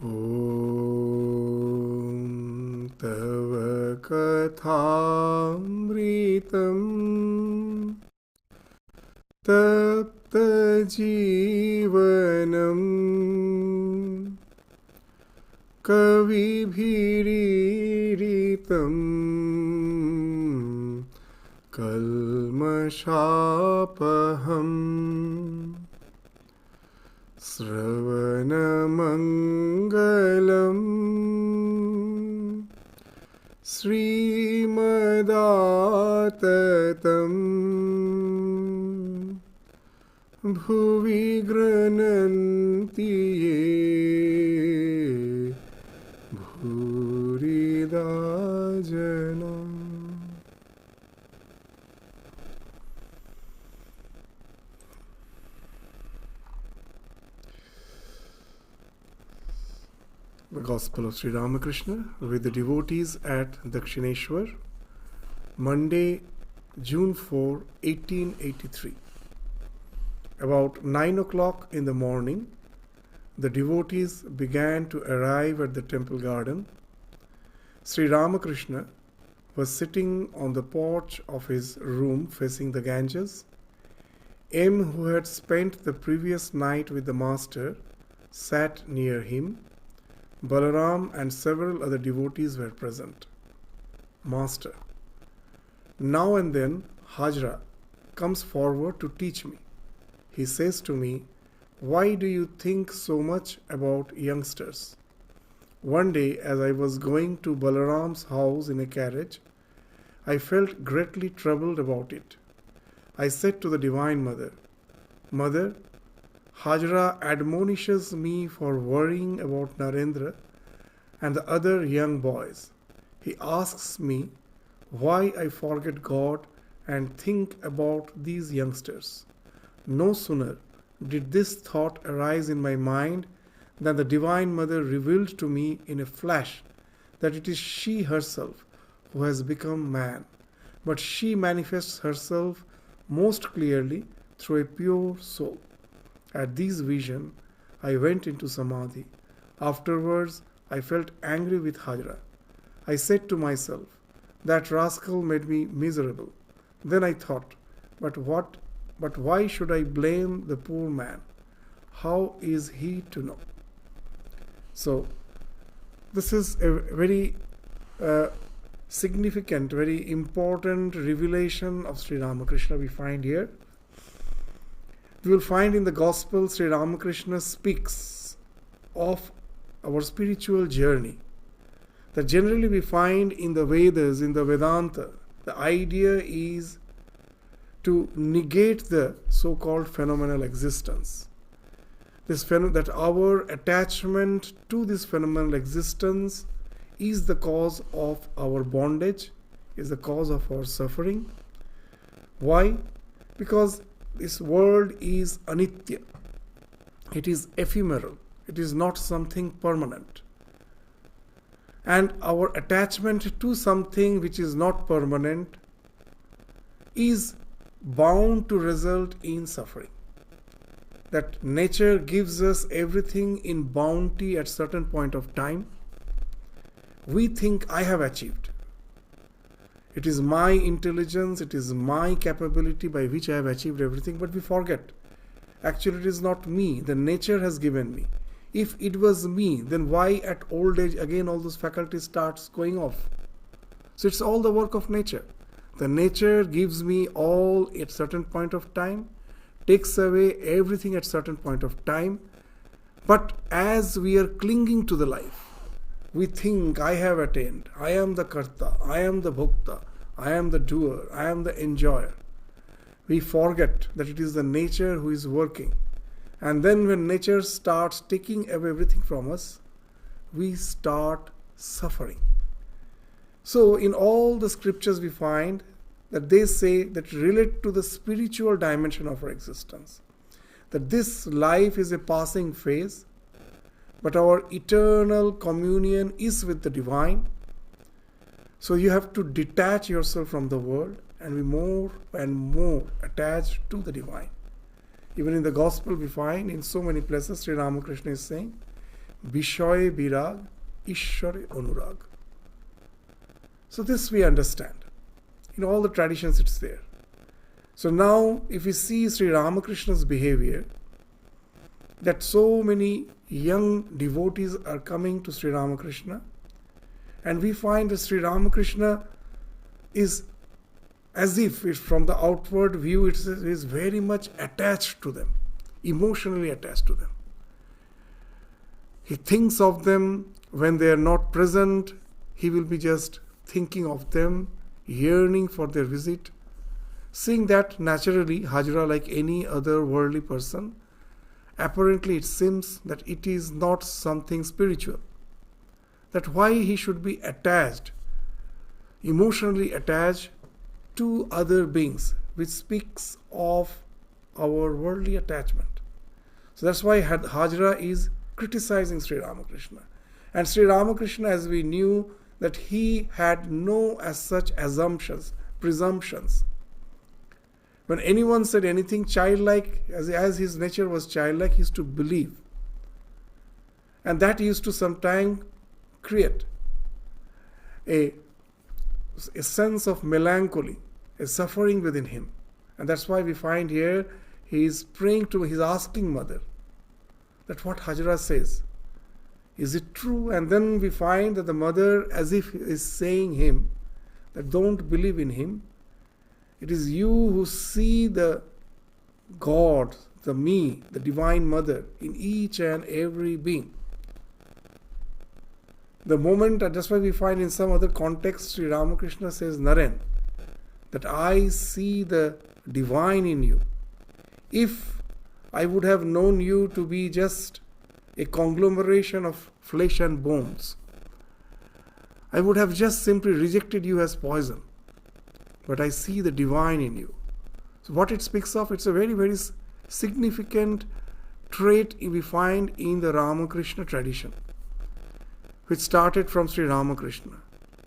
Om Tava Kathamritam Tapta Jivanam Kavibhiriritam Kalmashapaham Sravanamangalam Srimadaatatam Bhuvi Grananti Ye Bhurida Janam. The Gospel of Sri Ramakrishna with the devotees at Dakshineshwar, Monday, June 4, 1883. About 9 o'clock in the morning, the devotees began to arrive at the temple garden. Sri Ramakrishna was sitting on the porch of his room facing the Ganges. M, who had spent the previous night with the master, sat near him. Balaram and several other devotees were present. Master: now and then Hajra comes forward to teach me. He says to me, "Why do you think so much about youngsters?" One day, as I was going to Balaram's house in a carriage, I felt greatly troubled about it. I said to the Divine Mother, "Mother, Hajra admonishes me for worrying about Narendra and the other young boys. He asks me why I forget God and think about these youngsters." No sooner did this thought arise in my mind than the Divine Mother revealed to me in a flash that it is she herself who has become man, but she manifests herself most clearly through a pure soul. At this vision, I went into Samadhi. Afterwards, I felt angry with Hajra. I said to myself, that rascal made me miserable. Then I thought, but why should I blame the poor man? How is he to know? So, this is a very significant, very important revelation of Sri Ramakrishna we find here. We will find in the Gospel, Sri Ramakrishna speaks of our spiritual journey. That generally we find in the Vedas, in the Vedanta, the idea is to negate the so-called phenomenal existence. That our attachment to this phenomenal existence is the cause of our bondage, is the cause of our suffering. Why? Because this world is anitya. It is ephemeral. It is not something permanent. And our attachment to something which is not permanent is bound to result in suffering. That nature gives us everything in bounty at certain point of time. We think I have achieved. It is my intelligence, it is my capability by which I have achieved everything, but we forget. Actually, it is not me. The nature has given me. If it was me, then why at old age again all those faculties starts going off? So it's all the work of nature. The nature gives me all at certain point of time, takes away everything at certain point of time. But as we are clinging to the life, we think I have attained, I am the karta, I am the bhokta, I am the doer, I am the enjoyer. We forget that it is the nature who is working. And then when nature starts taking away everything from us, we start suffering. So in all the scriptures we find that they say that relate to the spiritual dimension of our existence. That this life is a passing phase, but our eternal communion is with the divine. So you have to detach yourself from the world and be more and more attached to the divine. Even in the Gospel we find in so many places Sri Ramakrishna is saying, Vishoye Virag, Ishware Anurag. So this we understand. In all the traditions it's there. So now if we see Sri Ramakrishna's behavior, that so many young devotees are coming to Sri Ramakrishna, and we find that Sri Ramakrishna is as if from the outward view it is very much attached to them, emotionally attached to them. He thinks of them when they are not present. He will be just thinking of them, yearning for their visit. Seeing that, naturally, Hajra, like any other worldly person, apparently it seems that it is not something spiritual. That why he should be attached, emotionally attached to other beings, which speaks of our worldly attachment. So that's why Hajra is criticizing Sri Ramakrishna. And Sri Ramakrishna, as we knew, that he had no as such assumptions, presumptions. When anyone said anything childlike, as his nature was childlike, he used to believe. And that used to sometimes create a sense of melancholy, a suffering within him. And that's why we find here, he's asking mother, that what Hajra says, is it true? And then we find that the mother, as if is saying him, that don't believe in him. It is you who see the God, the me, the Divine Mother in each and every being. The moment, that's why we find in some other context, Sri Ramakrishna says, Naren, that I see the divine in you. If I would have known you to be just a conglomeration of flesh and bones, I would have just simply rejected you as poison. But I see the divine in you. So what it speaks of, it's a very, very significant trait we find in the Ramakrishna tradition, which started from Sri Ramakrishna.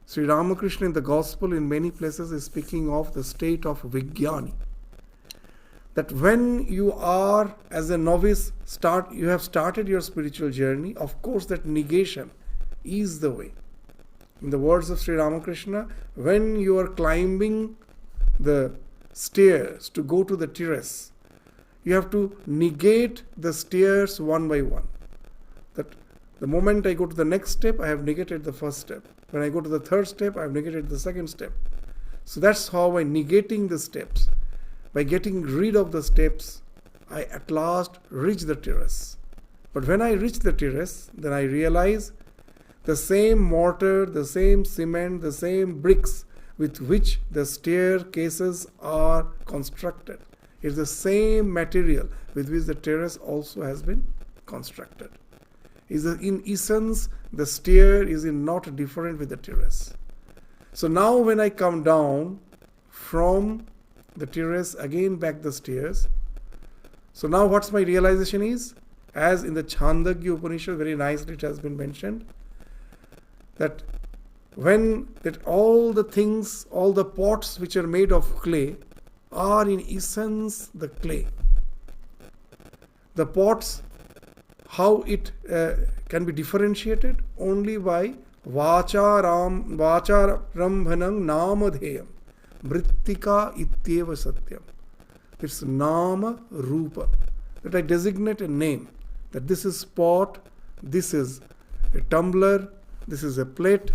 Sri Ramakrishna in the Gospel in many places is speaking of the state of Vijnani. That when you are as a novice, you have started your spiritual journey, of course that negation is the way. In the words of Sri Ramakrishna, when you are climbing the stairs to go to the terrace, you have to negate the stairs one by one. That the moment I go to the next step, I have negated the first step. When I go to the third step, I have negated the second step. So that's how by negating the steps, by getting rid of the steps, I at last reach the terrace. But when I reach the terrace, then I realize the same mortar, the same cement, the same bricks with which the staircases are constructed is the same material with which the terrace also has been constructed. In essence, the stair is not different with the terrace. So now when I come down from the terrace, again back the stairs, so now what's my realization is, as in the Chandogya Upanishad, very nicely it has been mentioned, that all the things, all the pots which are made of clay are in essence the clay. The pots, how it can be differentiated? Only by Vacharam Rambhanam Namadheyam Mrittika Ityeva Satyam. It's Nama Rupa. That I designate a name, that this is pot, this is a tumbler, this is a plate.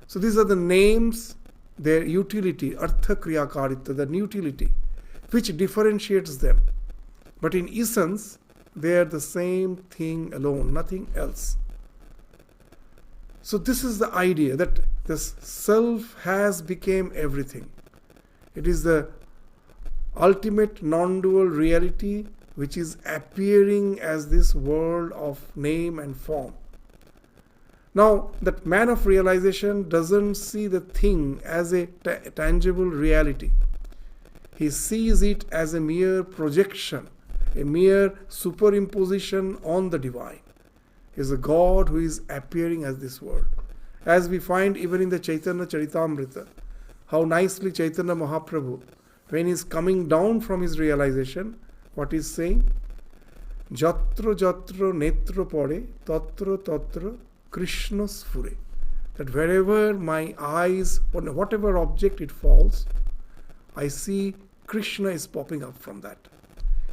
So these are the names, their utility, Artha Kriya Karitya, the utility, which differentiates them. But in essence, they are the same thing alone, nothing else. So this is the idea that this self has become everything. It is the ultimate non-dual reality which is appearing as this world of name and form. Now, that man of realization doesn't see the thing as a tangible reality. He sees it as a mere projection, a mere superimposition on the divine. He is a God who is appearing as this world. As we find even in the Chaitanya Charitamrita, how nicely Chaitanya Mahaprabhu, when he is coming down from his realization, what he is saying? Jatro jatro netro pore, tatra tatra Krishna sphure. That wherever my eyes, on whatever object it falls, I see Krishna is popping up from that.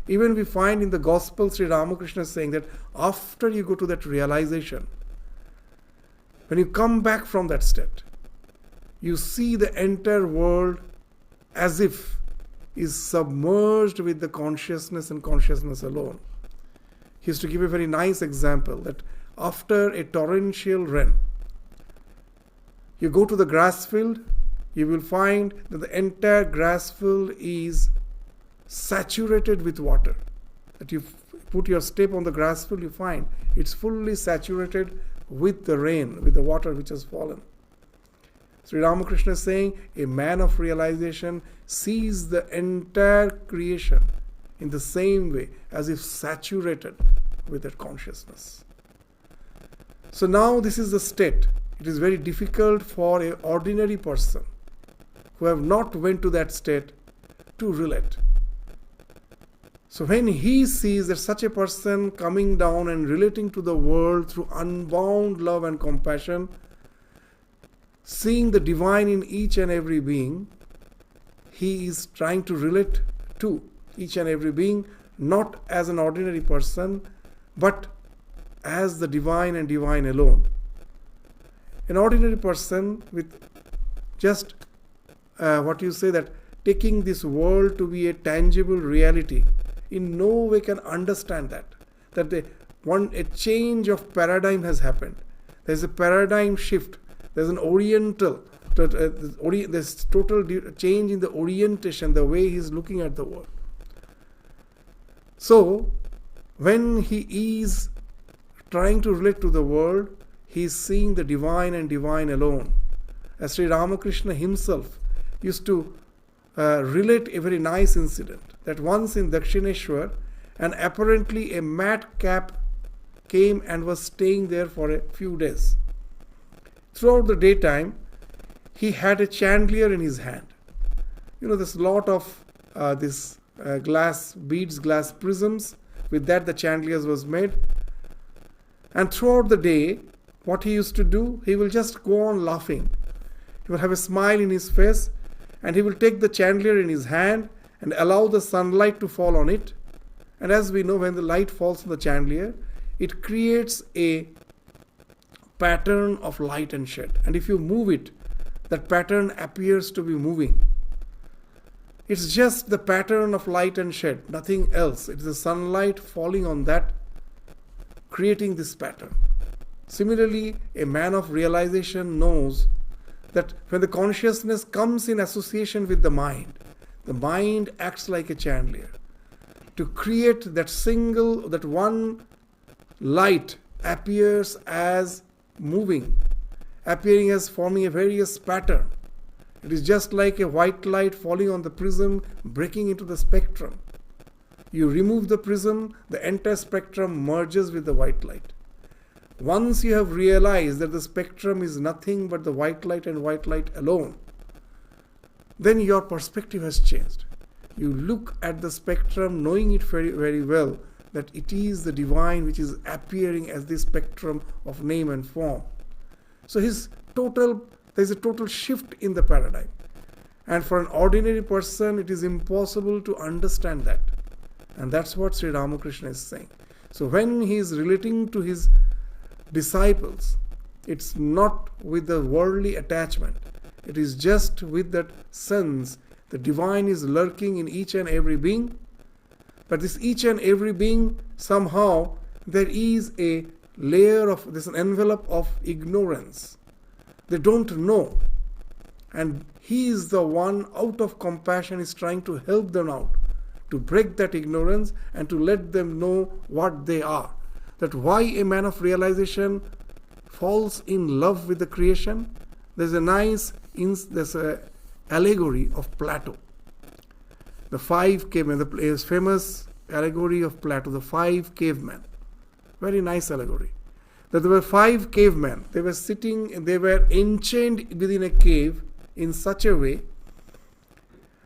Even we find in the Gospel, Sri Ramakrishna saying that after you go to that realization, when you come back from that state, you see the entire world as if is submerged with the consciousness and consciousness alone. He used to give a very nice example that after a torrential rain, you go to the grass field, you will find that the entire grass field is saturated with water. That you put your step on the grass field, you find it's fully saturated with the rain, with the water which has fallen. Sri Ramakrishna is saying a man of realization sees the entire creation in the same way as if saturated with that consciousness. So now this is the state. It is very difficult for an ordinary person who have not went to that state to relate. So when he sees that such a person coming down and relating to the world through unbound love and compassion, seeing the divine in each and every being, he is trying to relate to each and every being, not as an ordinary person, but as the divine and divine alone. An ordinary person with just that taking this world to be a tangible reality, in no way can understand that a change of paradigm has happened. There's a paradigm shift. There's an there's total change in the orientation, the way he's looking at the world. So, when he is trying to relate to the world, he is seeing the divine and divine alone. As Sri Ramakrishna himself used to relate a very nice incident, that once in Dakshineshwar, and apparently a madcap came and was staying there for a few days. Throughout the daytime, he had a chandelier in his hand. There's a lot of glass beads, glass prisms. With that, the chandeliers was made. And throughout the day, what he used to do, he will just go on laughing. He will have a smile in his face, and he will take the chandelier in his hand and allow the sunlight to fall on it. And as we know, when the light falls on the chandelier, it creates a pattern of light and shade. And if you move it, that pattern appears to be moving. It's just the pattern of light and shade, nothing else. It is the sunlight falling on that, creating this pattern. Similarly, a man of realization knows that when the consciousness comes in association with the mind acts like a chandelier to create that one light appears as moving, appearing as forming a various pattern. It is just like a white light falling on the prism, breaking into the spectrum. You remove the prism, the entire spectrum merges with the white light. Once you have realized that the spectrum is nothing but the white light and white light alone, then your perspective has changed. You look at the spectrum knowing it very, very well, that it is the divine which is appearing as this spectrum of name and form. So there's a total shift in the paradigm. And for an ordinary person, it is impossible to understand that. And that's what Sri Ramakrishna is saying. So when he is relating to his disciples, it's not with the worldly attachment. It is just with that sense the divine is lurking in each and every being. But this each and every being, somehow there is a layer of, there's an envelope of ignorance. They don't know. And he is the one, out of compassion, is trying to help them out, to break that ignorance and to let them know what they are. That why a man of realization falls in love with the creation. There's a allegory of Plato. The 5 cavemen, the famous allegory of Plato, the 5 cavemen. Very nice allegory. That there were 5 cavemen. They were enchained within a cave in such a way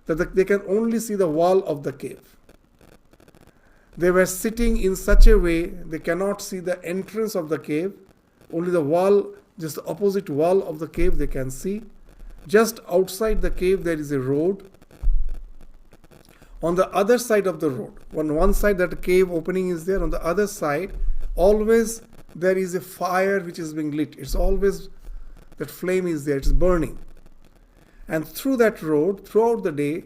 that they can only see the wall of the cave. They were sitting in such a way they cannot see the entrance of the cave. Only the wall, just the opposite wall of the cave they can see. Just outside the cave there is a road. On the other side of the road, on one side that cave opening is there, on the other side always there is a fire which is being lit. It's always, that flame is there, it's burning. And through that road, throughout the day,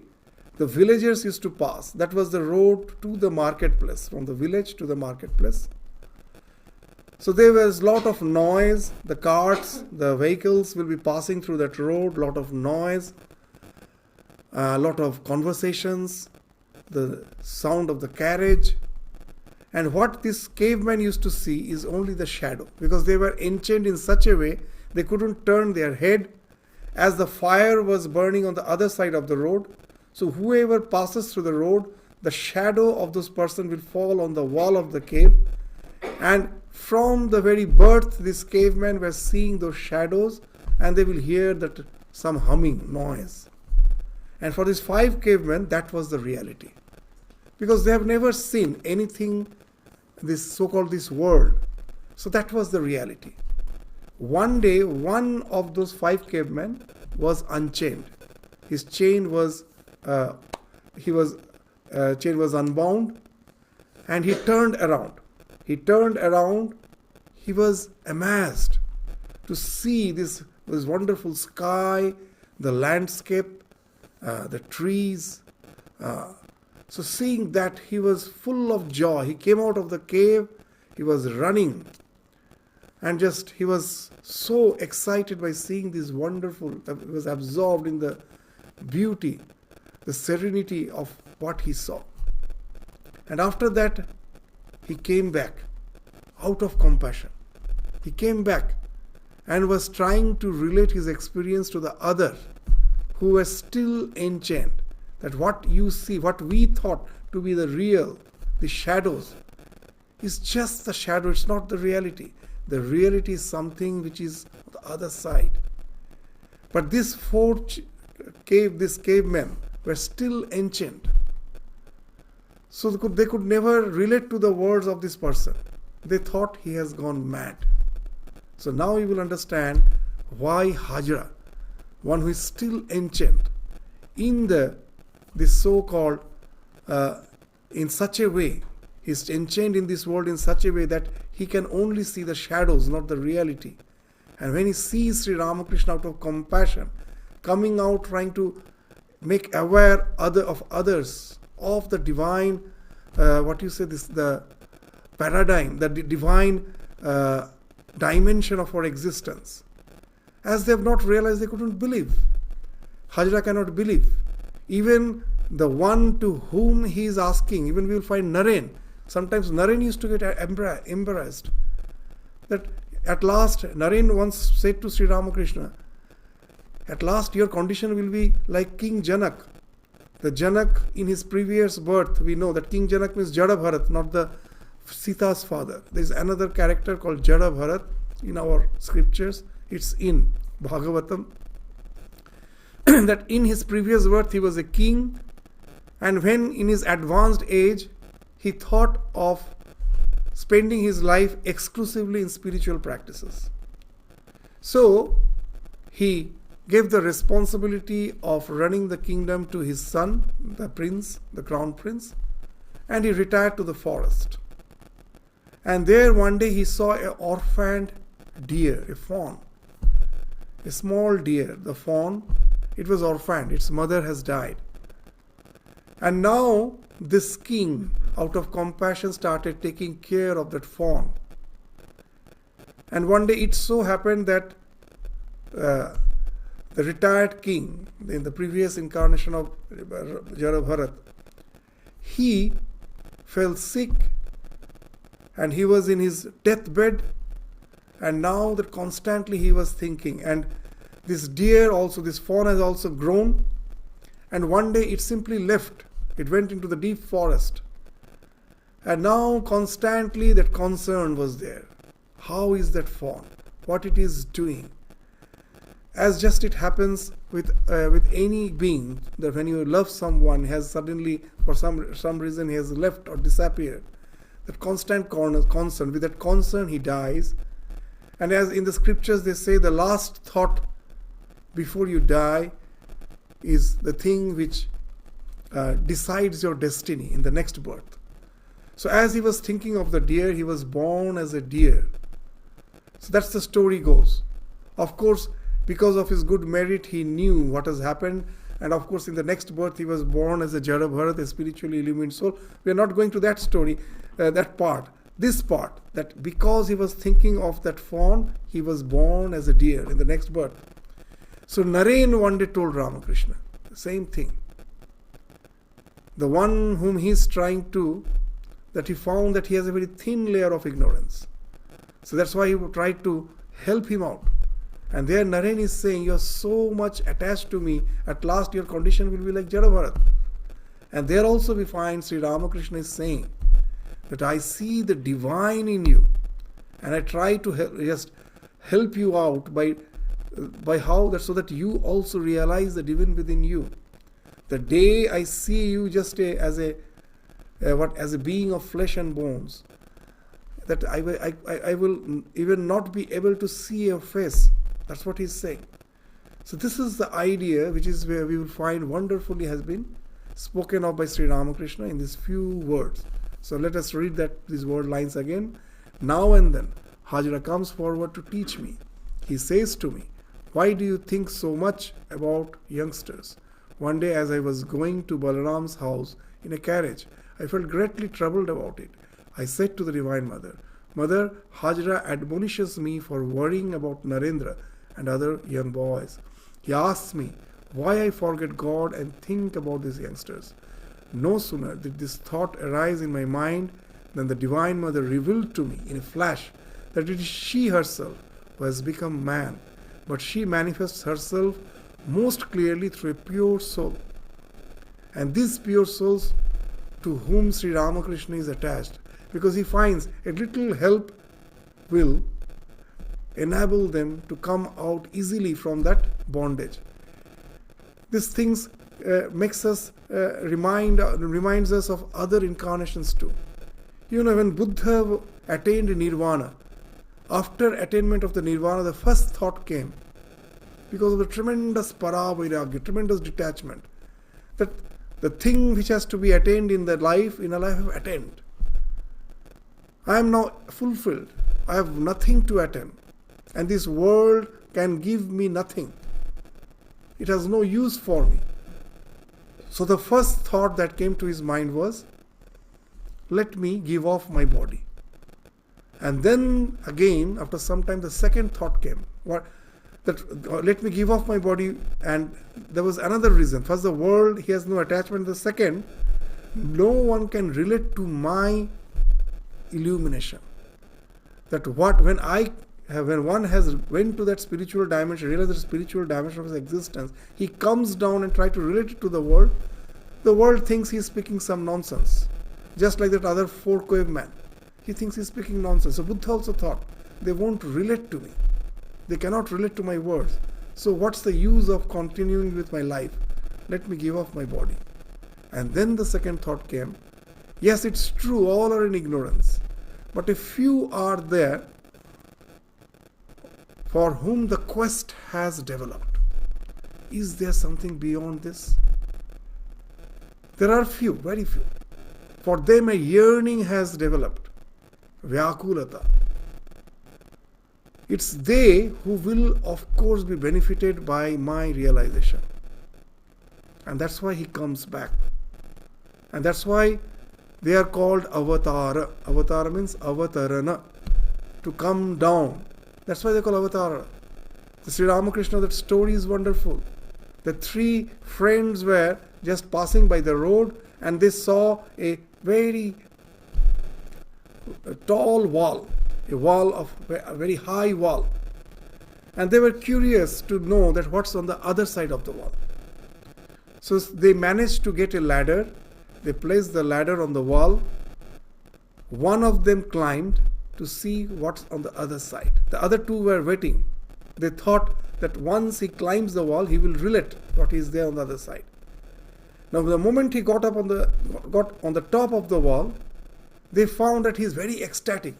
the villagers used to pass. That was the road to the marketplace, from the village to the marketplace. So there was a lot of noise. The carts, the vehicles will be passing through that road, lot of noise, a lot of conversations, the sound of the carriage. And what this caveman used to see is only the shadow, because they were enchained in such a way they couldn't turn their head, as the fire was burning on the other side of the road. So whoever passes through the road, the shadow of this person will fall on the wall of the cave. And from the very birth, these cavemen were seeing those shadows, and they will hear that some humming noise. And for these 5 cavemen, that was the reality. Because they have never seen anything, this so-called this world. So that was the reality. One day, one of those 5 cavemen was unchained. His chain was chain was unbound, and he turned around. He was amazed to see this wonderful sky, the landscape, the trees. So seeing that, he was full of joy. He came out of the cave, he was running, and he was so excited by seeing this wonderful, he was absorbed in the beauty, the serenity of what he saw. And after that, he came back out of compassion. He came back and was trying to relate his experience to the other who were still enchained. That what you see, what we thought to be the real, the shadows, is just the shadow, it's not the reality. The reality is something which is on the other side. But these 4 cavemen were still enchained. So they could never relate to the words of this person. They thought he has gone mad. So now you will understand why Hajra, one who is still enchained in this so-called, in such a way, he's enchained in this world in such a way that he can only see the shadows, not the reality. And when he sees Sri Ramakrishna out of compassion, coming out trying to make aware of others of the divine, the paradigm, the divine dimension of our existence. As they have not realized, they couldn't believe. Hajra cannot believe. Even the one to whom he is asking, even we will find Naren. Sometimes Naren used to get embarrassed. That at last, Naren once said to Sri Ramakrishna, at last your condition will be like King Janak. The Janak in his previous birth, we know that King Janak means Jada Bharat, not the Sita's father. There is another character called Jada Bharat in our scriptures. It's in Bhagavatam. That in his previous birth he was a king, and when in his advanced age he thought of spending his life exclusively in spiritual practices. So he gave the responsibility of running the kingdom to his son, the prince, the crown prince, and he retired to the forest. And there one day he saw an orphaned deer, a fawn, a small deer. The fawn, it was orphaned, its mother has died. And now this king, out of compassion, started taking care of that fawn. And one day it so happened that the retired king, in the previous incarnation of Jada Bharat, he fell sick and he was in his deathbed, and now that constantly he was thinking, and this deer also, this fawn has also grown, and one day it simply left. It went into the deep forest. And now constantly that concern was there. How is that fawn? What it is doing? As just it happens, with any being, that when you love someone, has suddenly, for some reason, he has left or disappeared. That constant concern, with that concern he dies. And as in the scriptures they say, the last thought before you die is the thing which decides your destiny in the next birth. So as he was thinking of the deer, he was born as a deer. So that's the story goes. Of course, because of his good merit, he knew what has happened. And of course, in the next birth, he was born as a Jada Bharat, a spiritually illumined soul. We are not going to that story, that part. This part, that because he was thinking of that fawn, he was born as a deer in the next birth. So Naren one day told Ramakrishna the same thing. The one whom he is trying to, that he found that he has a very thin layer of ignorance. So that's why he tried to help him out. And there Naren is saying, you are so much attached to me, at last your condition will be like Jada Bharat. And there also we find Sri Ramakrishna is saying that I see the divine in you, and I try to just help you out by how that, so that you also realize the divine within you. The day I see you just as a being of flesh and bones, that I will even not be able to see your face. That's what he's saying. So this is the idea which is where we will find wonderfully has been spoken of by Sri Ramakrishna in these few words. So let us read these word lines again. Now and then, Hajra comes forward to teach me. He says to me, why do you think so much about youngsters? One day as I was going to Balaram's house in a carriage, I felt greatly troubled about it. I said to the Divine Mother, Mother, Hajra admonishes me for worrying about Narendra and other young boys. He asks me why I forget God and think about these youngsters. No sooner did this thought arise in my mind than the Divine Mother revealed to me in a flash that it is she herself who has become man, but she manifests herself most clearly through a pure soul. And these pure souls to whom Sri Ramakrishna is attached, because he finds a little help will enable them to come out easily from that bondage. These things makes us reminds us of other incarnations too. You know, when Buddha attained nirvana, after attainment of the nirvana, the first thought came, because of the tremendous paravairagya, tremendous detachment, that the thing which has to be attained in a life I've attained. I am now fulfilled. I have nothing to attain. And this world can give me nothing. It has no use for me. So the first thought that came to his mind was, let me give off my body. And then again, after some time, the second thought came. Let me give off my body. And there was another reason. First, the world, he has no attachment. The second, no one can relate to my illumination. That when one has went to that spiritual dimension, realized the spiritual dimension of his existence, he comes down and tries to relate it to the world. The world thinks he is speaking some nonsense. Just like that other 4 caveman. He thinks he is speaking nonsense. So Buddha also thought, they won't relate to me. They cannot relate to my words. So what's the use of continuing with my life? Let me give off my body. And then the second thought came, yes, it's true, all are in ignorance. But a few are there for whom the quest has developed. Is there something beyond this? There are few, very few. For them a yearning has developed. Vyakulata. It's they who will, of course, be benefited by my realization. And that's why he comes back. And that's why they are called avatara. Avatara means avatarana, to come down. That's why they call avatara. The Sri Ramakrishna, that story is wonderful. The 3 friends were just passing by the road and they saw a very tall wall, a very high wall. And they were curious to know that what's on the other side of the wall. So they managed to get a ladder. They placed the ladder on the wall. One of them climbed to see what's on the other side. The other 2 were waiting. They thought that once he climbs the wall, he will relate what is there on the other side. Now, the moment he got on the top of the wall, they found that he is very ecstatic.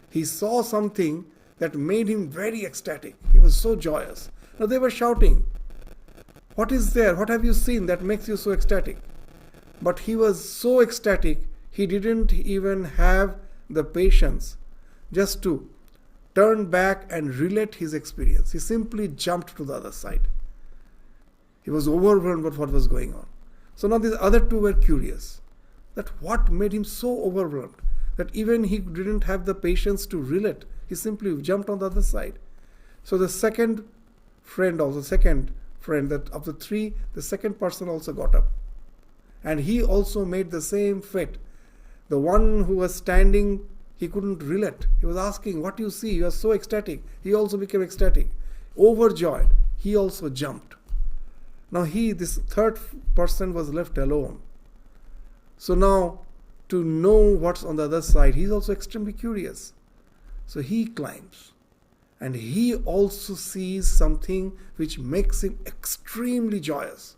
He saw something that made him very ecstatic. He was so joyous. Now they were shouting, "What is there? What have you seen that makes you so ecstatic?" But he was so ecstatic, he didn't even have the patience just to turn back and relate his experience. He simply jumped to the other side. He was overwhelmed with what was going on. So now these other two were curious that what made him so overwhelmed that even he didn't have the patience to relate. He simply jumped on the other side. So the second friend that of the three, the second person also got up. And he also made the same fate. The one who was standing, he couldn't relate. He was asking, "What do you see? You are so ecstatic." He also became ecstatic. Overjoyed, he also jumped. Now this third person was left alone. So now, to know what's on the other side, he's also extremely curious. So he climbs. And he also sees something which makes him extremely joyous.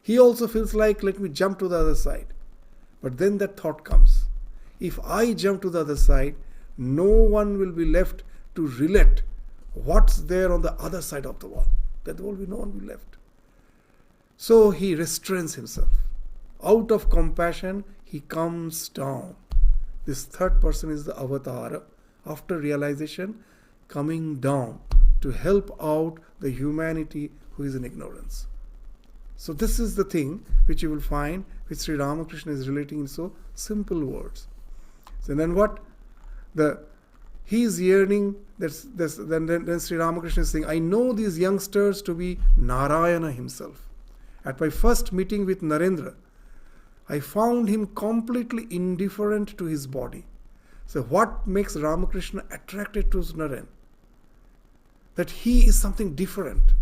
He also feels like, let me jump to the other side. But then that thought comes. If I jump to the other side, no one will be left to relate what's there on the other side of the wall. There will be no one will be left. So he restrains himself. Out of compassion, he comes down. This third person is the avatar. After realization, coming down to help out the humanity who is in ignorance. So this is the thing which you will find which Sri Ramakrishna is relating in so simple words. So then what? He is yearning, then Sri Ramakrishna is saying, "I know these youngsters to be Narayana himself. At my first meeting with Narendra, I found him completely indifferent to his body." So what makes Ramakrishna attracted to Naren? That he is something different.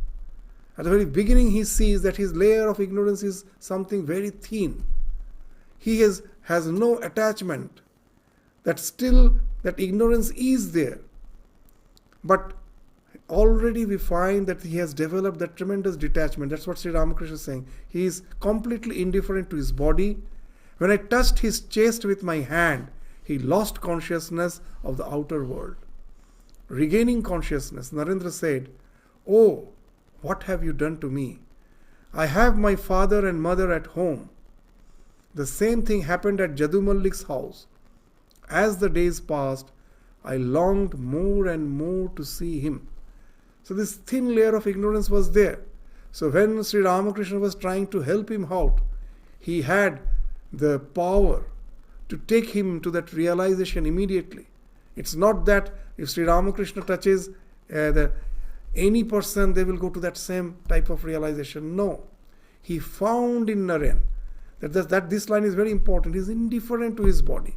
At the very beginning he sees that his layer of ignorance is something very thin. He has no attachment. That still, that ignorance is there. But already we find that he has developed that tremendous detachment. That's what Sri Ramakrishna is saying. He is completely indifferent to his body. When I touched his chest with my hand, he lost consciousness of the outer world. Regaining consciousness, Narendra said, "Oh, what have you done to me? I have my father and mother at home." The same thing happened at Jadu Mallik's house. As the days passed, I longed more and more to see him. So this thin layer of ignorance was there. So when Sri Ramakrishna was trying to help him out, he had the power to take him to that realization immediately. It's not that if Sri Ramakrishna touches any person, they will go to that same type of realization. No. He found in Naren that this line is very important. He is indifferent to his body.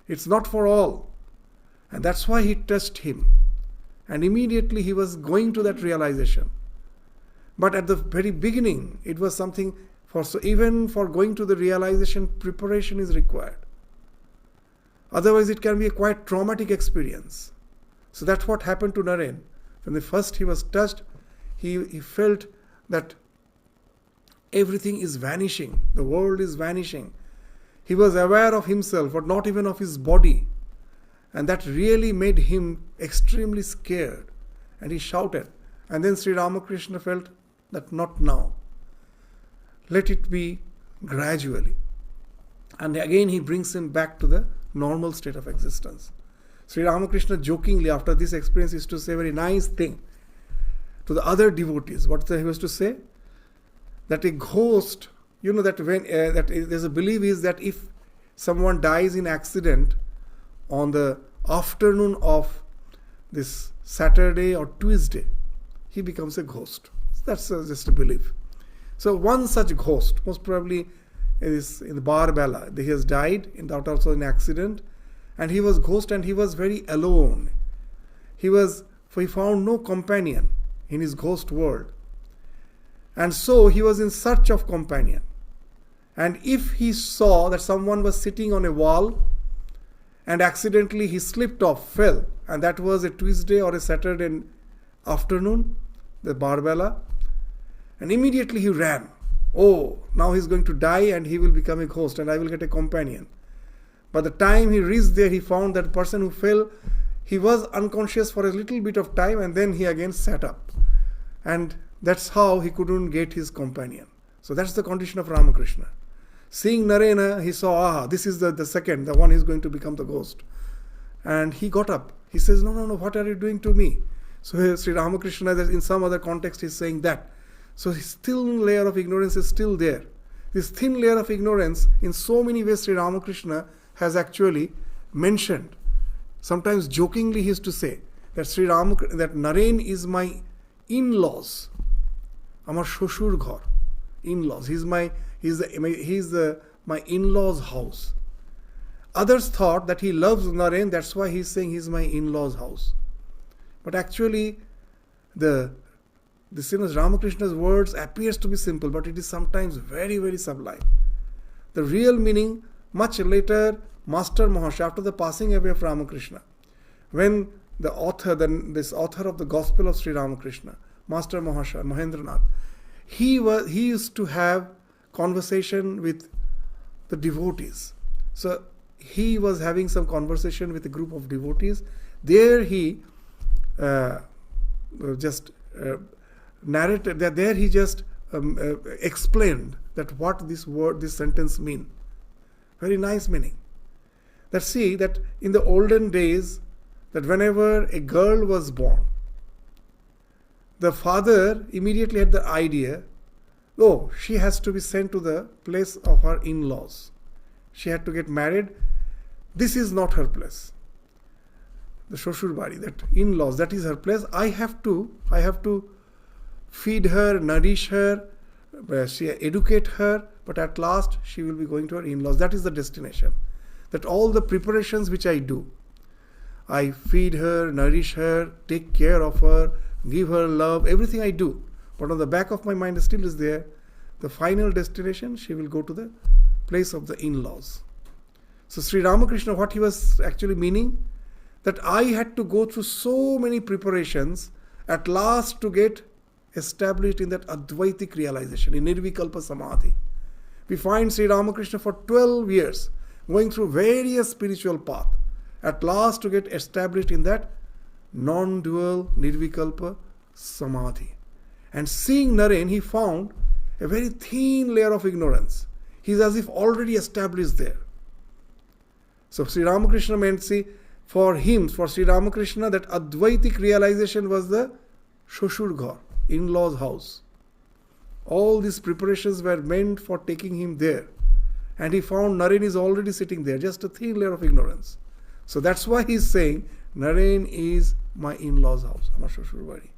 It's not for all. And that's why he touched him. And immediately he was going to that realization. But at the very beginning, it was something so even for going to the realization, preparation is required. Otherwise, it can be a quite traumatic experience. So that's what happened to Naren. When the first he was touched, he felt that everything is vanishing. The world is vanishing. He was aware of himself, but not even of his body. And that really made him extremely scared. And he shouted. And then Sri Ramakrishna felt that not now. Let it be gradually. And again he brings him back to the normal state of existence. Sri Ramakrishna jokingly after this experience used to say a very nice thing to the other devotees. What he was to say? That a ghost, that when there's a belief is that if someone dies in accident on the afternoon of this Saturday or Tuesday, he becomes a ghost. That's just a belief. So one such ghost, most probably is in the Barbella. He has died also in accident, and he was ghost and he was very alone. He found no companion in his ghost world. And so he was in search of companion. And if he saw that someone was sitting on a wall and accidentally he slipped off, fell, and that was a Tuesday or a Saturday afternoon, the Barbella, and immediately he ran. Oh, now he's going to die and he will become a ghost and I will get a companion. By the time he reached there, he found that person who fell, he was unconscious for a little bit of time and then he again sat up. And that's how he couldn't get his companion. So that's the condition of Ramakrishna. Seeing Narayana, he saw, this is the second, the one who is going to become the ghost. And he got up. He says, no, what are you doing to me? So Sri Ramakrishna, in some other context, is saying that. So his thin layer of ignorance is still there. This thin layer of ignorance, in so many ways, Sri Ramakrishna has actually mentioned. Sometimes jokingly he used to say that that Naren is my in-laws. Amar shoshur ghar. In-laws. He's my in-laws house. Others thought that he loves Naren, that's why he's saying he's my in-laws house. But actually, the Ramakrishna's words appears to be simple, but it is sometimes very, very sublime. The real meaning, much later, Master Mahasaya, after the passing away of Ramakrishna, when the author, this author of the Gospel of Sri Ramakrishna, Master Mahasaya, Mahendranath, he used to have conversation with the devotees. So he was having some conversation with a group of devotees. There he narrated that. There he just explained that what this sentence mean. Very nice meaning. That see that in the olden days, that whenever a girl was born, the father immediately had the idea, she has to be sent to the place of her in-laws. She had to get married. This is not her place. The shoshur bari, that in-laws, that is her place. I have to feed her, nourish her, educate her, but at last she will be going to her in-laws. That is the destination. That all the preparations which I do, I feed her, nourish her, take care of her, give her love, everything I do. But on the back of my mind still is there, the final destination, she will go to the place of the in-laws. So Sri Ramakrishna, what he was actually meaning, that I had to go through so many preparations at last to get established in that Advaitic realization, in Nirvikalpa Samadhi. We find Sri Ramakrishna for 12 years going through various spiritual paths, at last to get established in that non-dual Nirvikalpa Samadhi. And seeing Naren, he found a very thin layer of ignorance. He's as if already established there. So Sri Ramakrishna meant, for Sri Ramakrishna, that Advaitic realization was the shoshur ghar, in-laws house. All these preparations were meant for taking him there. And he found Naren is already sitting there, just a thin layer of ignorance. So that's why he's saying, Naren is my in-laws house, Amar shoshur bari.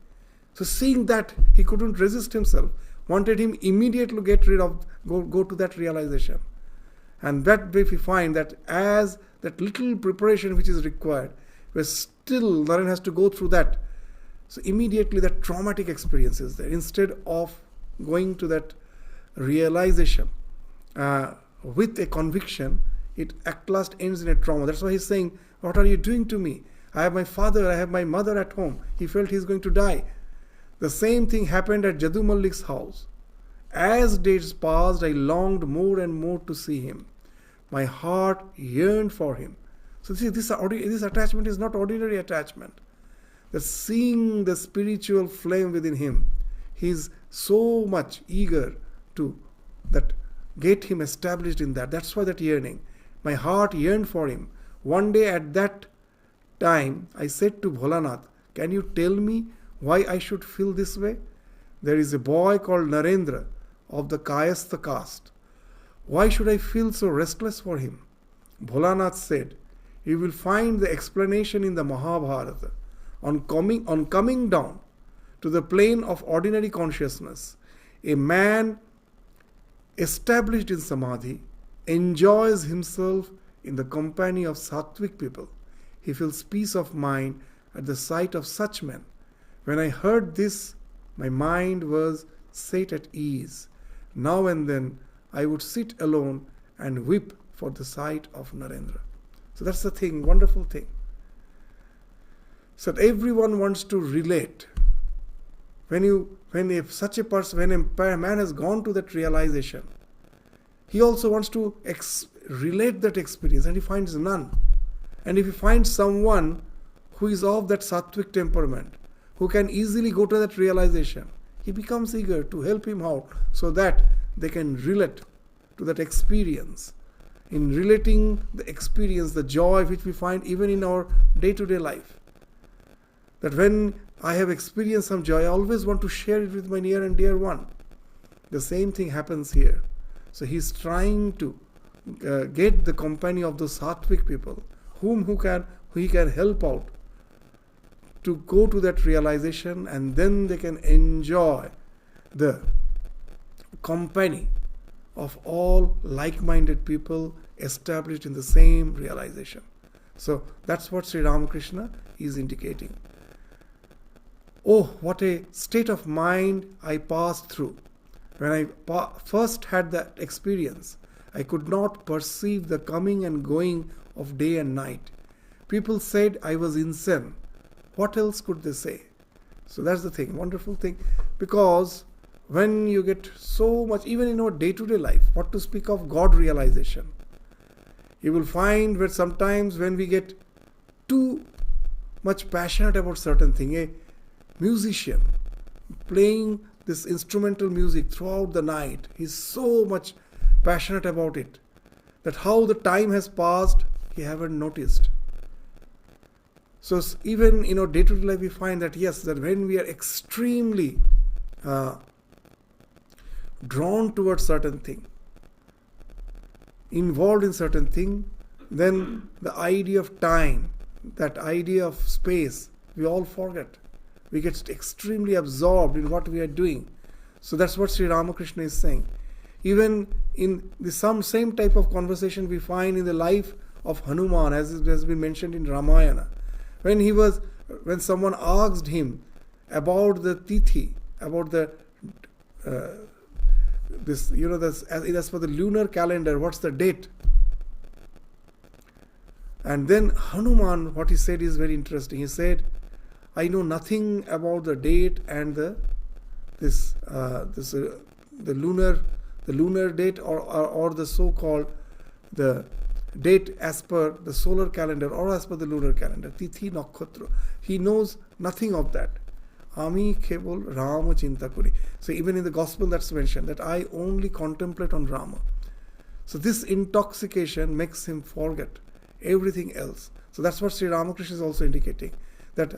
So seeing that, he couldn't resist himself, wanted him immediately to get rid of, go to that realization. And that way we find that as that little preparation which is required, where still Naren has to go through that. So immediately that traumatic experience is there. Instead of going to that realization with a conviction, it at last ends in a trauma. That's why he's saying, what are you doing to me? I have my father, I have my mother at home. He felt he's going to die. The same thing happened at Jadu Mallik's house. As days passed, I longed more and more to see him. My heart yearned for him. So see, this attachment is not ordinary attachment. The seeing the spiritual flame within him, he is so much eager to that get him established in that. That's why that yearning. My heart yearned for him. One day at that time, I said to Bholanath, can you tell me why I should feel this way? There is a boy called Narendra of the Kayastha caste. Why should I feel so restless for him? Bholanath said, you will find the explanation in the Mahabharata. On coming down to the plane of ordinary consciousness, a man established in Samadhi enjoys himself in the company of sattvic people. He feels peace of mind at the sight of such men. When I heard this, my mind was set at ease. Now and then I would sit alone and weep for the sight of Narendra. So that's the thing, wonderful thing. So that everyone wants to relate when if such a person, when a man has gone to that realization, he also wants to relate that experience, and he finds none. And if he finds someone who is of that sattvic temperament, who can easily go to that realization, he becomes eager to help him out so that they can relate to that experience. In relating the experience, the joy which we find even in our day-to-day life, that when I have experienced some joy, I always want to share it with my near and dear one. The same thing happens here. So he's trying to get the company of those sattvic people, who he can help out to go to that realization, and then they can enjoy the company of all like-minded people established in the same realization. So that's what Sri Ramakrishna is indicating. Oh, what a state of mind I passed through. When I first had that experience, I could not perceive the coming and going of day and night. People said I was insane. What else could they say? So that's the thing, wonderful thing. Because when you get so much, even in our day-to-day life, what to speak of God realization, you will find that sometimes when we get too much passionate about certain thing, a musician playing this instrumental music throughout the night, he's so much passionate about it that how the time has passed, he haven't noticed. So even in our day-to-day life, we find that yes, that when we are extremely drawn towards certain thing, involved in certain thing, then the idea of time, that idea of space, we all forget. We get extremely absorbed in what we are doing. So that's what Sri Ramakrishna is saying. Even in the same type of conversation we find in the life of Hanuman, as it has been mentioned in Ramayana. When someone asked him about the tithi, about the as for the lunar calendar, what's the date? And then Hanuman, what he said is very interesting. He said, I know nothing about the date and the lunar date or the so-called the date as per the solar calendar or as per the lunar calendar. Tithi nakshatra. He knows nothing of that. Ami kebol Rama chinta kuri. So even in the Gospel that's mentioned that I only contemplate on Rama. So this intoxication makes him forget everything else. So that's what Sri Ramakrishna is also indicating. That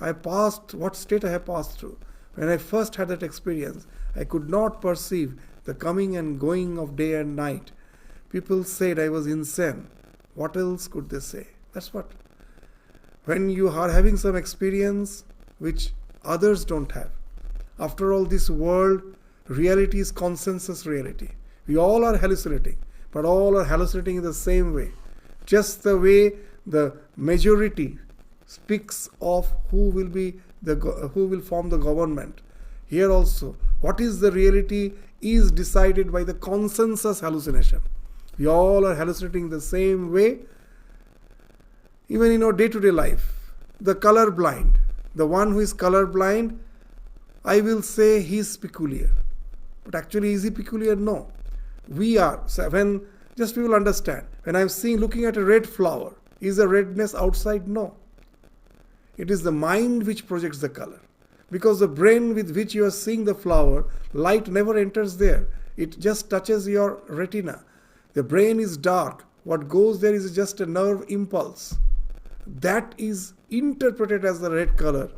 what state I have passed through. When I first had that experience, I could not perceive the coming and going of day and night. People said I was insane. What else could they say? That's what. When you are having some experience which others don't have. After all, this world, reality is consensus reality. We all are hallucinating, but all are hallucinating in the same way. Just the way the majority speaks of who will form the government. Here also, what is the reality is decided by the consensus hallucination. We all are hallucinating the same way. Even in our day-to-day life, the color blind, the one who is color blind, I will say he is peculiar. But actually, is he peculiar? No. We are. So when just people understand, when I am looking at a red flower, is the redness outside? No. It is the mind which projects the color. Because the brain with which you are seeing the flower, light never enters there. It just touches your retina. The brain is dark. What goes there is just a nerve impulse. That is interpreted as the red color.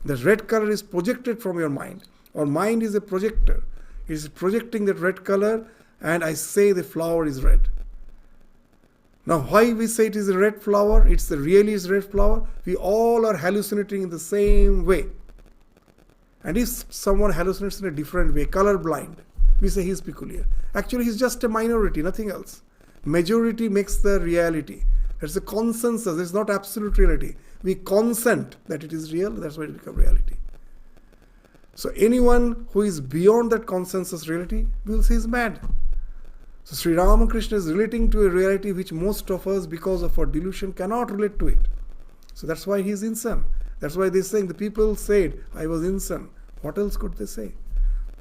The red color is projected from your mind. Our mind is a projector. It is projecting that red color, and I say the flower is red. Now, why we say it is a red flower? It's really is red flower. We all are hallucinating in the same way. And if someone hallucinates in a different way, color blind, we say he is peculiar. Actually, he's just a minority, nothing else. Majority makes the reality. That's a consensus. It's not absolute reality. We consent that it is real. That's why it becomes reality. So anyone who is beyond that consensus reality, we will say is mad. So Sri Ramakrishna is relating to a reality which most of us, because of our delusion, cannot relate to it. So that's why he is insane. That's why they're saying the people said, I was insane. What else could they say?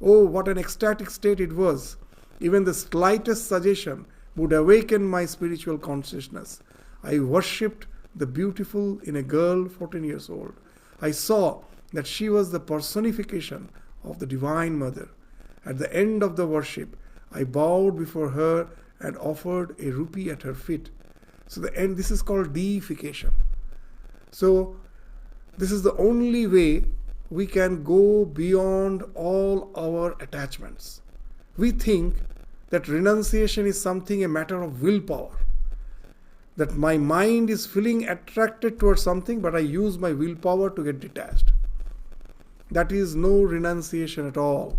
Oh, what an ecstatic state it was. Even the slightest suggestion would awaken my spiritual consciousness. I worshipped the beautiful in a girl 14 years old. I saw that she was the personification of the Divine Mother. At the end of the worship, I bowed before her and offered a rupee at her feet. So this is called deification. So this is the only way we can go beyond all our attachments. We think that renunciation is something, a matter of willpower. That my mind is feeling attracted towards something, but I use my willpower to get detached. That is no renunciation at all.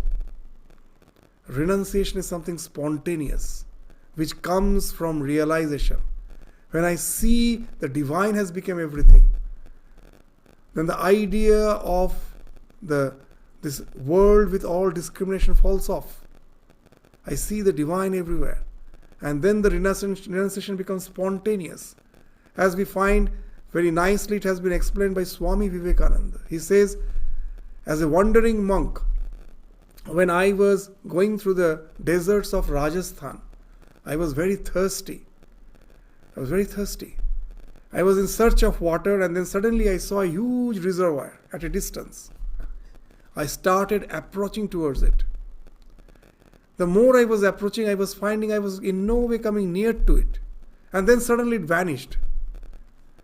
Renunciation is something spontaneous, which comes from realization. When I see the divine has become everything, then the idea of this world with all discrimination falls off. I see the divine everywhere. And then the renunciation becomes spontaneous. As we find very nicely, it has been explained by Swami Vivekananda. He says, as a wandering monk, when I was going through the deserts of Rajasthan, I was very thirsty. I was in search of water, and then suddenly I saw a huge reservoir at a distance. I started approaching towards it. The more I was approaching, I was finding I was in no way coming near to it. And then suddenly it vanished.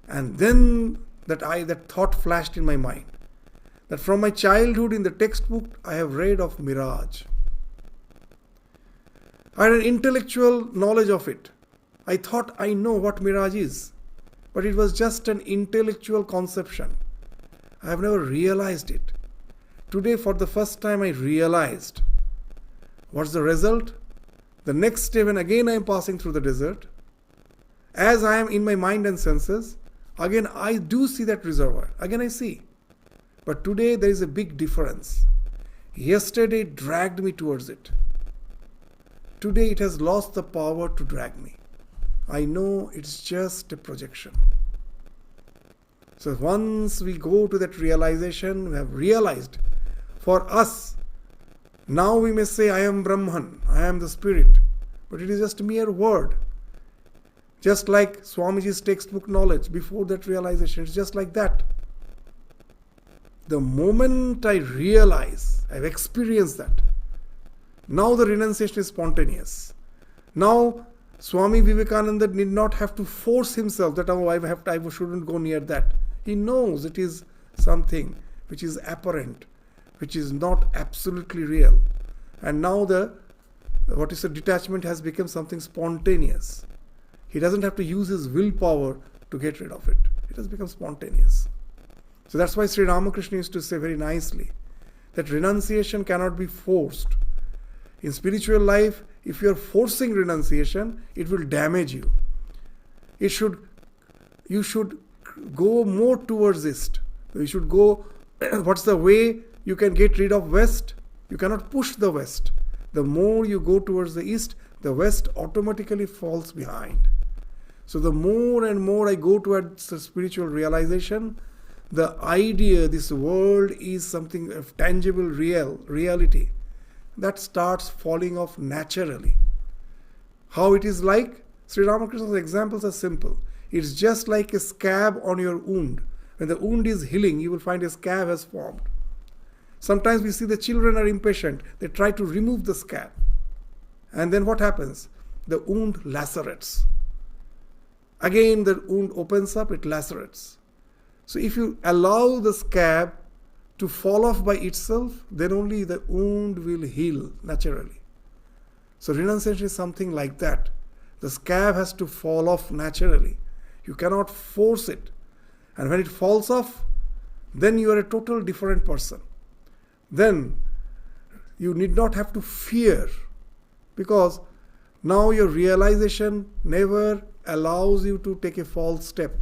And then that thought flashed in my mind. That from my childhood in the textbook, I have read of mirage. I had an intellectual knowledge of it. I thought I know what mirage is. But it was just an intellectual conception. I have never realized it. Today, for the first time, I realized. What's the result? The next day, when again I am passing through the desert, as I am in my mind and senses, again I do see that reservoir. Again I see. But today there is a big difference. Yesterday it dragged me towards it. Today it has lost the power to drag me. I know it's just a projection. So once we go to that realization, we have realized for us, now we may say, I am Brahman, I am the spirit. But it is just a mere word. Just like Swamiji's textbook knowledge before that realization, it's just like that. The moment I realize, I've experienced that, now the renunciation is spontaneous. Now Swami Vivekananda did not have to force himself that I shouldn't go near that. He knows it is something which is apparent, which is not absolutely real. And now the detachment has become something spontaneous. He doesn't have to use his willpower to get rid of it. It has become spontaneous. So that's why Sri Ramakrishna used to say very nicely that renunciation cannot be forced. In spiritual life, if you are forcing renunciation, it will damage you. You should go more towards East. You should go, what's the way you can get rid of West? You cannot push the West. The more you go towards the East, the West automatically falls behind. So the more and more I go towards the spiritual realization, the idea this world is something of tangible reality, that starts falling off naturally. How it is like? Sri Ramakrishna's examples are simple. It's just like a scab on your wound. When the wound is healing, you will find a scab has formed. Sometimes we see the children are impatient. They try to remove the scab. And then what happens? The wound lacerates. Again the wound opens up, it lacerates. So if you allow the scab to fall off by itself, then only the wound will heal naturally. So renunciation is something like that. The scab has to fall off naturally. You cannot force it. And when it falls off, then you are a total different person. Then you need not have to fear, because now your realization never allows you to take a false step.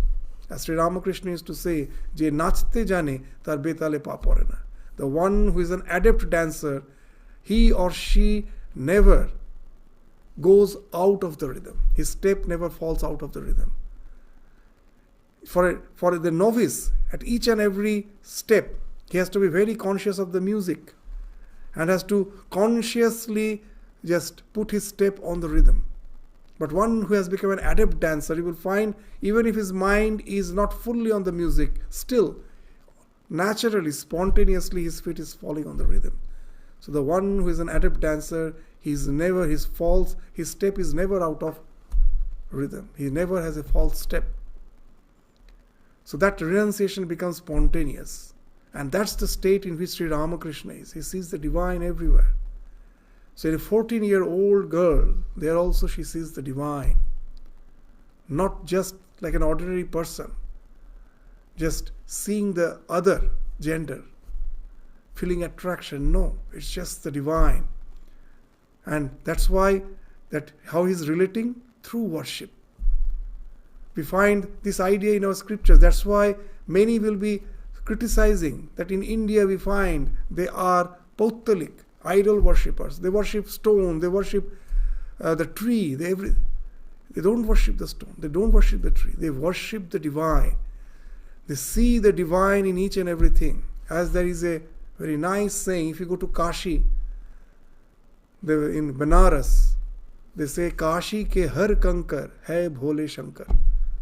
As Sri Ramakrishna used to say, Je nachte jane tar betale paporena. The one who is an adept dancer, he or she never goes out of the rhythm. His step never falls out of the rhythm. For the novice, at each and every step, He has to be very conscious of the music and has to consciously just put his step on the rhythm. But one who has become an adept dancer, you will find even if his mind is not fully on the music, still, naturally, spontaneously, his feet is falling on the rhythm. So the one who is an adept dancer, his step is never out of rhythm. He never has a false step. So that renunciation becomes spontaneous. And that's the state in which Sri Ramakrishna is. He sees the divine everywhere. So in a 14-year-old girl, there also she sees the divine. Not just like an ordinary person, just seeing the other gender, feeling attraction. No, it's just the divine. And that's why how he's relating through worship. We find this idea in our scriptures. That's why many will be criticizing that in India we find they are Pautalik, idol worshippers. They worship stone, they worship the tree. They don't worship the stone, they don't worship the tree. They worship the divine. They see the divine in each and everything. As there is a very nice saying, if you go to Kashi, in Banaras, they say, Kashi ke har kankar hai bhole shankar.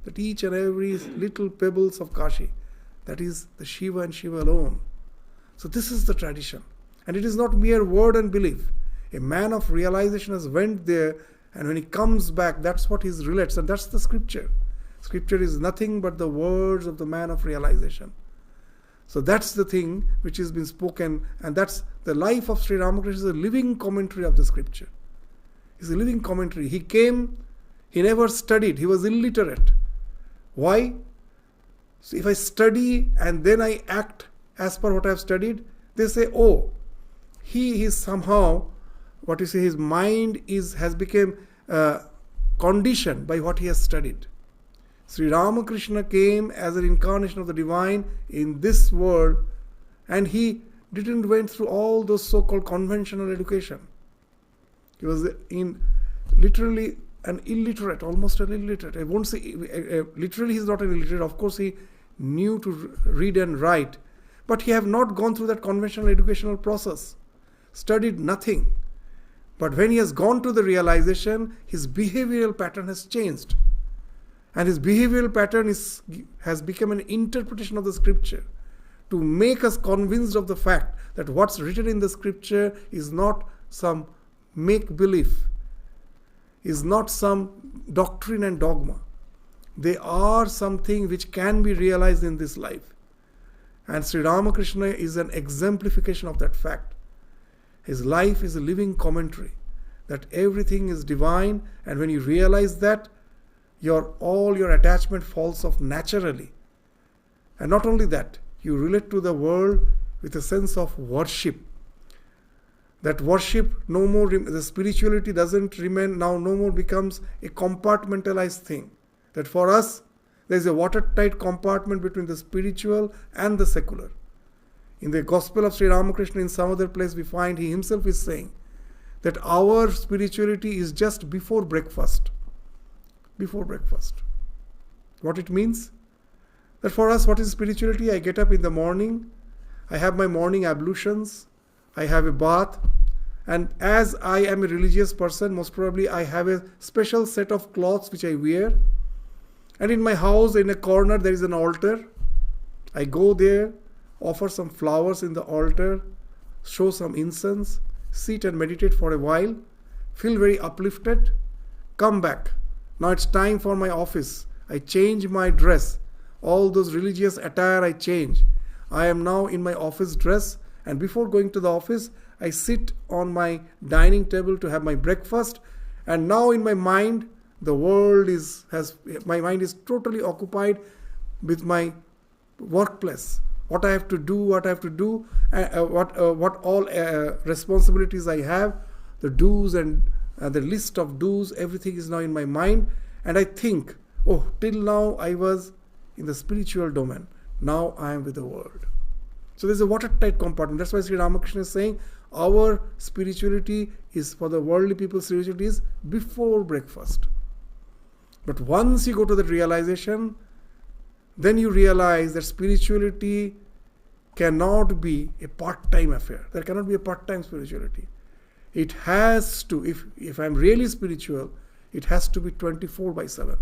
That each and every little pebbles of Kashi, that is the Shiva and Shiva alone. So this is the tradition. And it is not mere word and belief. A man of realization has went there, and when he comes back, that's what he relates. And that's the scripture. Scripture is nothing but the words of the man of realization. So that's the thing which has been spoken, and that's the life of Sri Ramakrishna is a living commentary of the scripture. It's a living commentary. He came, he never studied, he was illiterate. Why? So if I study and then I act as per what I have studied, they say, oh, he is somehow, his mind has become conditioned by what he has studied. Sri Ramakrishna came as an incarnation of the divine in this world, and he didn't went through all those so-called conventional education. He was literally an illiterate, almost an illiterate. I won't say literally he's not an illiterate. Of course he knew to read and write, but he have not gone through that conventional educational process, studied nothing. But when he has gone to the realization, his behavioral pattern has changed. And his behavioral pattern has become an interpretation of the scripture to make us convinced of the fact that what's written in the scripture is not some make-believe, is not some doctrine and dogma. They are something which can be realized in this life. And Sri Ramakrishna is an exemplification of that fact. His life is a living commentary that everything is divine, and when you realize that, all your attachment falls off naturally. And not only that, you relate to the world with a sense of worship. That worship no more, the spirituality doesn't remain now, no more becomes a compartmentalized thing. That for us, there is a watertight compartment between the spiritual and the secular. In the Gospel of Sri Ramakrishna, in some other place, we find he himself is saying that our spirituality is just before breakfast. Before breakfast. What it means? That for us, what is spirituality? I get up in the morning, I have my morning ablutions, I have a bath, and as I am a religious person, most probably I have a special set of clothes which I wear. And in my house, in a corner, there is an altar. I go there, offer some flowers in the altar, show some incense, sit and meditate for a while, feel very uplifted, come back. Now it's time for my office. I change my dress. All those religious attire I change. I am now in my office dress, and before going to the office, I sit on my dining table to have my breakfast, and now in my mind, my mind is totally occupied with my workplace. What I have to do, what all responsibilities I have, the do's and the list of do's, everything is now in my mind, and I think, oh, till now I was in the spiritual domain, now I am with the world. So there's a watertight compartment. That's why Sri Ramakrishna is saying our spirituality is, for the worldly people, spirituality is before breakfast. But once you go to that realization, then you realize that spirituality cannot be a part-time affair. There cannot be a part-time spirituality. It has to, if I'm really spiritual, it has to be 24 by 7.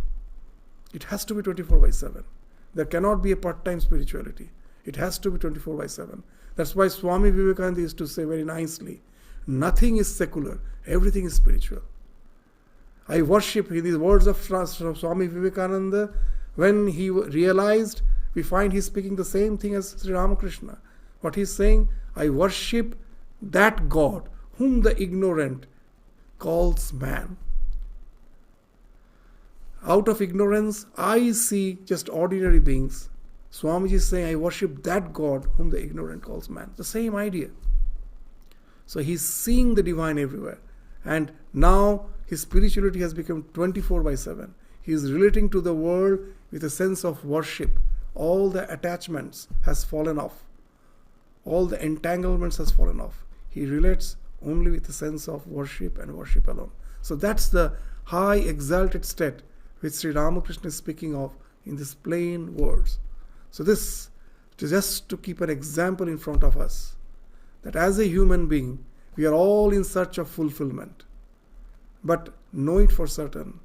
It has to be 24 by 7. There cannot be a part-time spirituality. It has to be 24 by 7. That's why Swami Vivekananda used to say very nicely, nothing is secular, everything is spiritual. I worship, in these words of Swami Vivekananda, when he realized, we find he's speaking the same thing as Sri Ramakrishna. What he's saying, I worship that God whom the ignorant calls man. Out of ignorance, I see just ordinary beings. Swamiji is saying, I worship that God whom the ignorant calls man. The same idea. So he's seeing the divine everywhere. And now his spirituality has become 24 by 7. He is relating to the world with a sense of worship. All the attachments has fallen off. All the entanglements has fallen off. He relates only with a sense of worship and worship alone. So that's the high exalted state which Sri Ramakrishna is speaking of in these plain words. So this is just to keep an example in front of us, that as a human being, we are all in search of fulfillment. But know it for certain,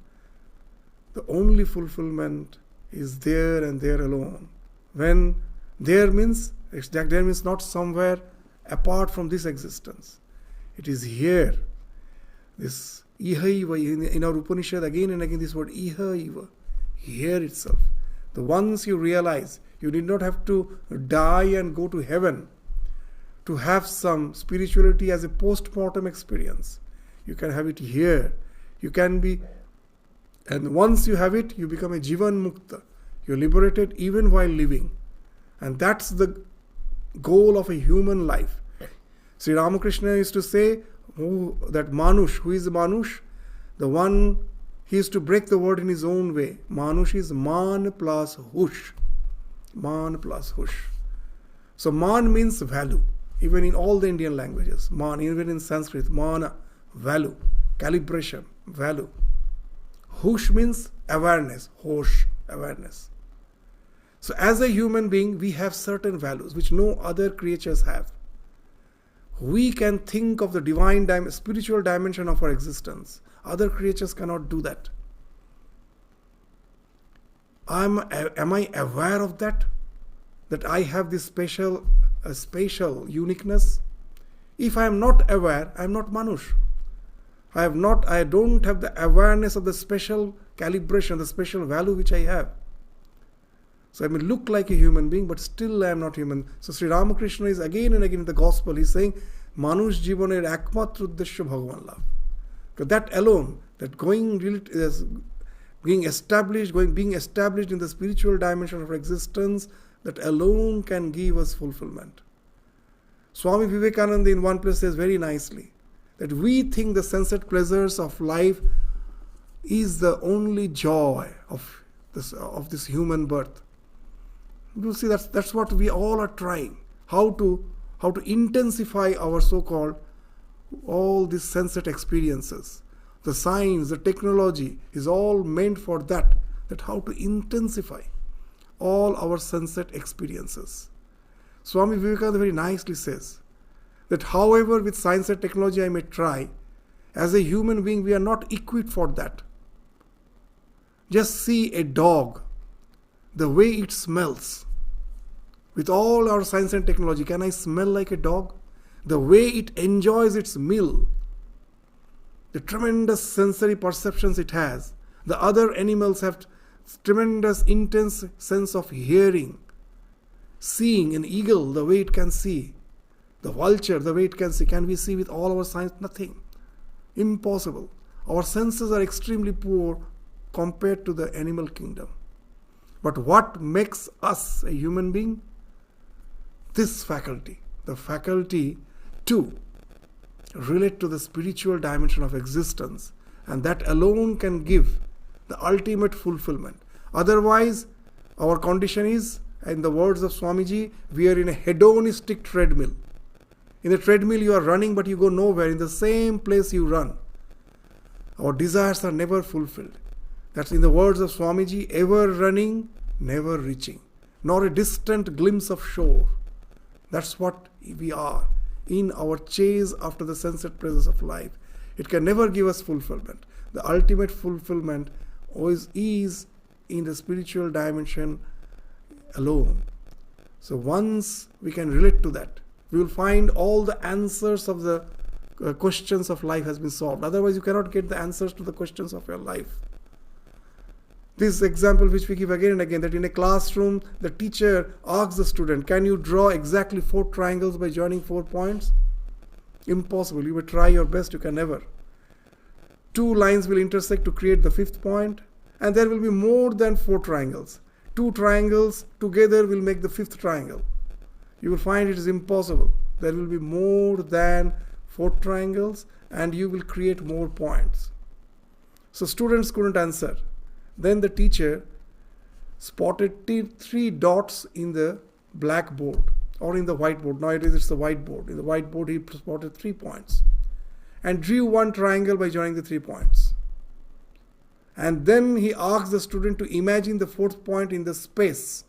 the only fulfillment is there and there alone. When there means not somewhere apart from this existence. It is here. This ihaiva, in our Upanishad again and again this word ihaiva, here itself. The once you realize you did not have to die and go to heaven to have some spirituality as a post-mortem experience. You can have it here. You can be, and once you have it, you become a jivan mukta. You're liberated even while living. And that's the goal of a human life. Sri Ramakrishna used to say that Manush, who is Manush? The one, he used to break the word in his own way. Manush is man plus hush. Man plus hush. So man means value. Even in all the Indian languages. Man, even in Sanskrit, mana, value. Calibration, value. Hush means awareness. Hosh, awareness. So as a human being, we have certain values which no other creatures have. We can think of the divine, spiritual dimension of our existence. Other creatures cannot do that. Am I aware of that? That I have this spatial uniqueness? If I am not aware, I am not Manush. I don't have the awareness of the special calibration, the special value which I have. So I may look like a human being, but still I am not human. So Sri Ramakrishna is again and again in the Gospel, he is saying, Manush Jivaner Ekmatra Uddeshya Bhagavan Lav. Because that alone, that being established in the spiritual dimension of existence, that alone can give us fulfillment. Swami Vivekananda in one place says very nicely, that we think the sensate pleasures of life is the only joy of this human birth. You see, that's what we all are trying. How to intensify our so-called all these sensate experiences. The science, the technology is all meant for that how to intensify all our sensate experiences. Swami Vivekananda very nicely says that however with science and technology I may try, as a human being we are not equipped for that. Just see a dog, the way it smells. With all our science and technology, can I smell like a dog? The way it enjoys its meal, the tremendous sensory perceptions it has. The other animals have tremendous intense sense of hearing, seeing. An eagle, the way it can see. The vulture, the way it can see. Can we see with all our science? Nothing. Impossible. Our senses are extremely poor compared to the animal kingdom. But what makes us a human being? This faculty, the faculty to relate to the spiritual dimension of existence, and that alone can give the ultimate fulfillment. Otherwise, our condition is, in the words of Swamiji, we are in a hedonistic treadmill. In the treadmill you are running but you go nowhere. In the same place you run. Our desires are never fulfilled. That's in the words of Swamiji, ever running, never reaching, nor a distant glimpse of shore. That's what we are in our chase after the sunset pleasures of life. It can never give us fulfillment. The ultimate fulfillment always is in the spiritual dimension alone. So once we can relate to that, we will find all the answers of the questions of life has been solved. Otherwise, you cannot get the answers to the questions of your life. This example which we give again and again, that in a classroom, the teacher asks the student, can you draw exactly 4 triangles by joining 4 points? Impossible. You will try your best, you can never. 2 lines will intersect to create the 5th point, and there will be more than 4 triangles. 2 triangles together will make the 5th triangle. You will find it is impossible. There will be more than 4 triangles, and you will create more points. So students couldn't answer. Then the teacher spotted 3 dots in the blackboard or in the whiteboard. Nowadays it's the whiteboard. In the whiteboard he spotted 3 points and drew 1 triangle by joining the 3 points. And then he asked the student to imagine the 4th point in the space.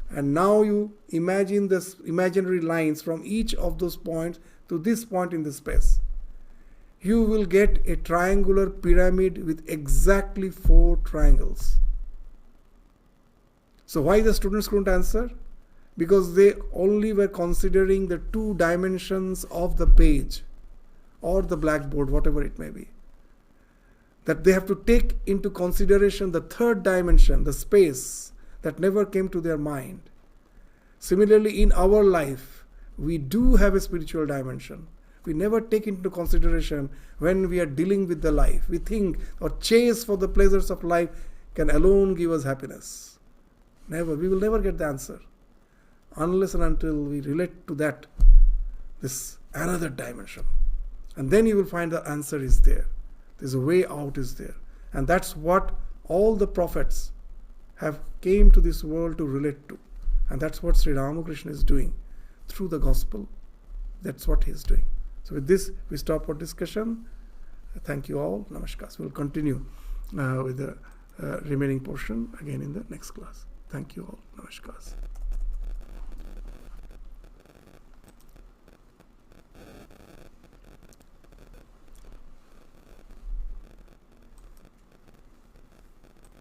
And now you imagine the imaginary lines from each of those points to this point in the space. You will get a triangular pyramid with exactly 4 triangles. So why the students couldn't answer? Because they only were considering the 2 dimensions of the page or the blackboard, whatever it may be. That they have to take into consideration the 3rd dimension, the space, that never came to their mind. Similarly, in our life, we do have a spiritual dimension. We never take into consideration when we are dealing with the life. We think or chase for the pleasures of life can alone give us happiness. Never. We will never get the answer unless and until we relate to that, this another dimension. And then you will find the answer is there. There's a way out is there. And that's what all the prophets have came to this world to relate to. And that's what Sri Ramakrishna is doing through the gospel. That's what he is doing. So with this, we stop our discussion. Thank you all. Namaskar. We'll continue with the remaining portion again in the next class. Thank you all. Namaskar.